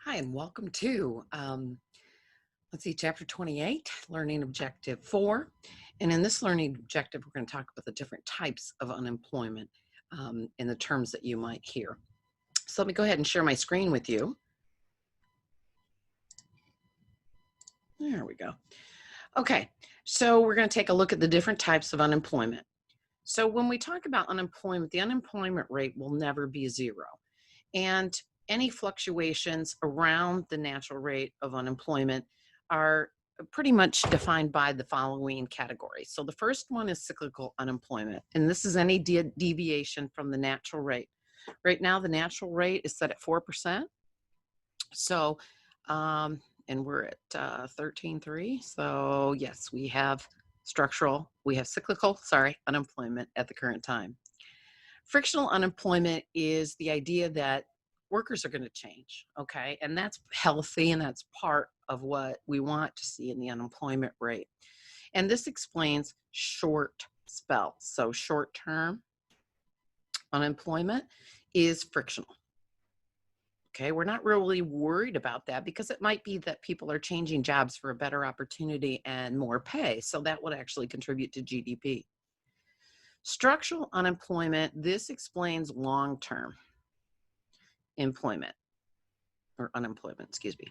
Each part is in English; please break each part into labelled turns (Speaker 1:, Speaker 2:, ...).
Speaker 1: Hi, and welcome to, let's see, Chapter 28, Learning Objective 4. And in this learning objective, we're going to talk about the different types of unemployment and the terms that you might hear. So let me go ahead and share my screen with you. There we go. Okay, so we're going to take a look at the different types of unemployment. So when we talk about unemployment, the unemployment rate will never be zero. And any fluctuations around the natural rate of unemployment are pretty much defined by the following categories. So the first one is cyclical unemployment, and this is any deviation from the natural rate. Right now, the natural rate is set at 4%. So, and we're at 13.3. So yes, we have cyclical, unemployment at the current time. Frictional unemployment is the idea that workers are going to change, okay? And that's healthy, and that's part of what we want to see in the unemployment rate. And this explains short spells. So short-term unemployment is frictional. Okay, we're not really worried about that because it might be that people are changing jobs for a better opportunity and more pay. So that would actually contribute to GDP. Structural unemployment, this explains long-term employment or unemployment, excuse me.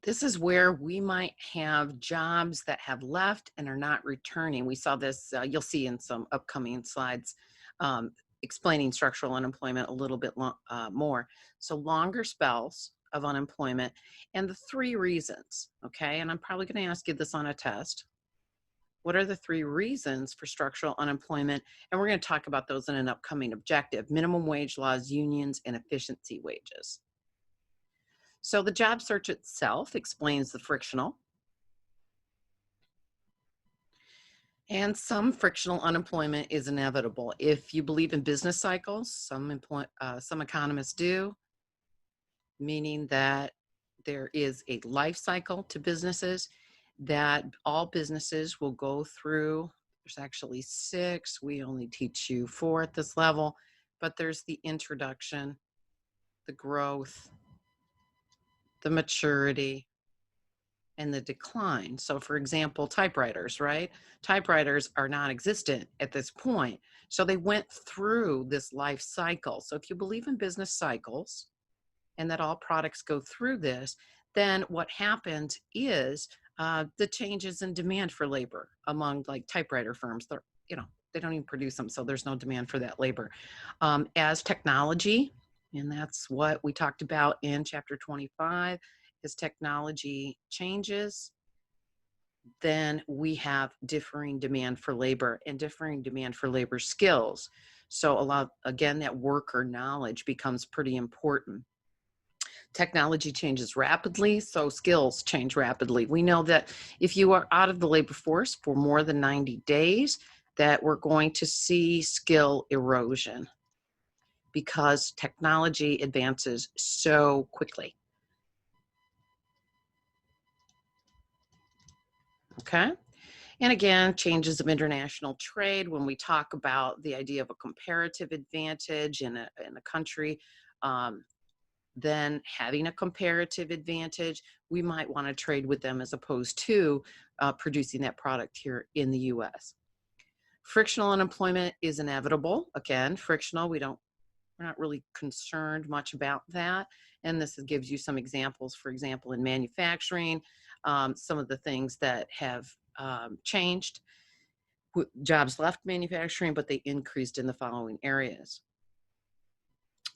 Speaker 1: This is where we might have jobs that have left and are not returning. We saw this, you'll see in some upcoming slides, explaining structural unemployment a little bit more. So longer spells of unemployment and the three reasons, okay? And I'm probably going to ask you this on a test. What are the three reasons for structural unemployment? And we're going to talk about those in an upcoming objective: minimum wage laws, unions, and efficiency wages. So the job search itself explains the frictional. And some frictional unemployment is inevitable. If you believe in business cycles, some economists do, meaning that there is a life cycle to businesses, that all businesses will go through. There's actually 6. We only teach you 4 at this level, but there's the introduction, the growth, the maturity, and the decline. So for example, typewriters, right? Typewriters are non-existent at this point. So they went through this life cycle. So if you believe in business cycles and that all products go through this, then what happens is the changes in demand for labor among like typewriter firms. They're, they don't even produce them, so there's no demand for that labor. As technology, and that's what we talked about in chapter 25, as technology changes, then we have differing demand for labor and differing demand for labor skills. So again, that worker knowledge becomes pretty important. Technology changes rapidly, so skills change rapidly. We know that if you are out of the labor force for more than 90 days, that we're going to see skill erosion because technology advances so quickly. Okay. And again, changes of international trade, when we talk about the idea of a comparative advantage in a country, then having a comparative advantage, we might want to trade with them as opposed to producing that product here in the US. Frictional unemployment is inevitable. Again, frictional, we're not really concerned much about that. And this gives you some examples, for example, in manufacturing, some of the things that have changed. Jobs left manufacturing, but they increased in the following areas.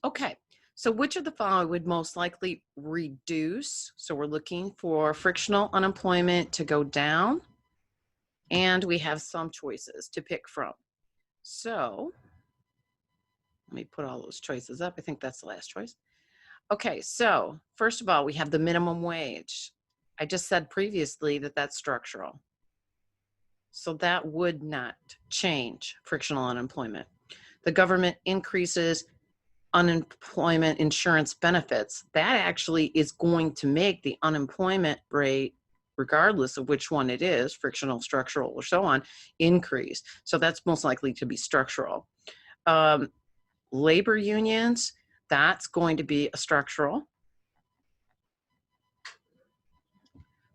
Speaker 1: Okay, so which of the following would most likely reduce? So we're looking for frictional unemployment to go down, and we have some choices to pick from. So let me put all those choices up. I think that's the last choice. Okay, so first of all, we have the minimum wage. I just said previously that that's structural. So that would not change frictional unemployment. The government increases unemployment insurance benefits. That actually is going to make the unemployment rate, regardless of which one it is, frictional, structural, or so on, increase. So that's most likely to be structural. Labor unions, That's going to be a structural.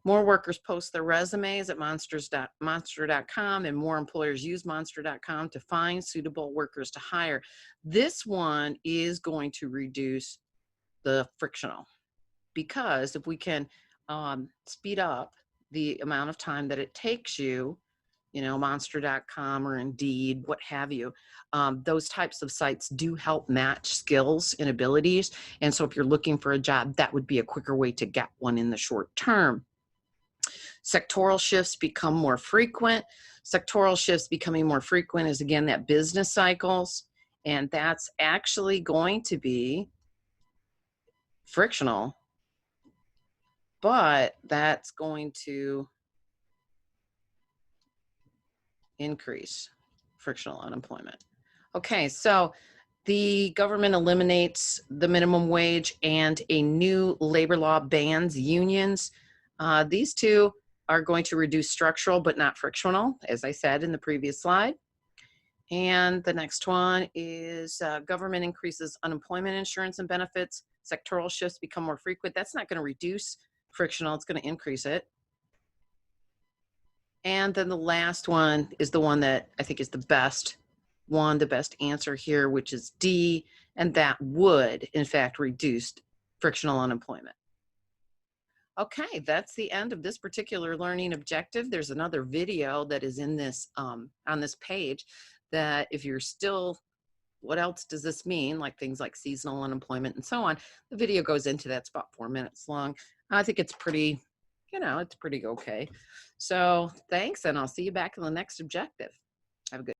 Speaker 1: More workers post their resumes at monster.com, and more employers use monster.com to find suitable workers to hire. This one is going to reduce the frictional, because if we can speed up the amount of time that it takes you, monster.com or Indeed, what have you, those types of sites do help match skills and abilities. And so if you're looking for a job, that would be a quicker way to get one in the short term. Sectoral shifts become more frequent. Sectoral shifts becoming more frequent is, again, that business cycles, and that's actually going to be frictional, but that's going to increase frictional unemployment. Okay, so the government eliminates the minimum wage, and a new labor law bans unions. These two are going to reduce structural but not frictional, as I said in the previous slide. And the next one is government increases unemployment insurance and benefits. Sectoral shifts become more frequent. That's not going to reduce frictional, it's going to increase it. And then the last one is the one that I think is the best one, the best answer here, which is D, and that would, in fact, reduce frictional unemployment. Okay, that's the end of this particular learning objective. There's another video that is in this, on this page, that if you're still, what else does this mean? Like things like seasonal unemployment and so on. The video goes into that. It's about 4 minutes long. I think it's pretty, it's pretty okay. So thanks, and I'll see you back in the next objective. Have a good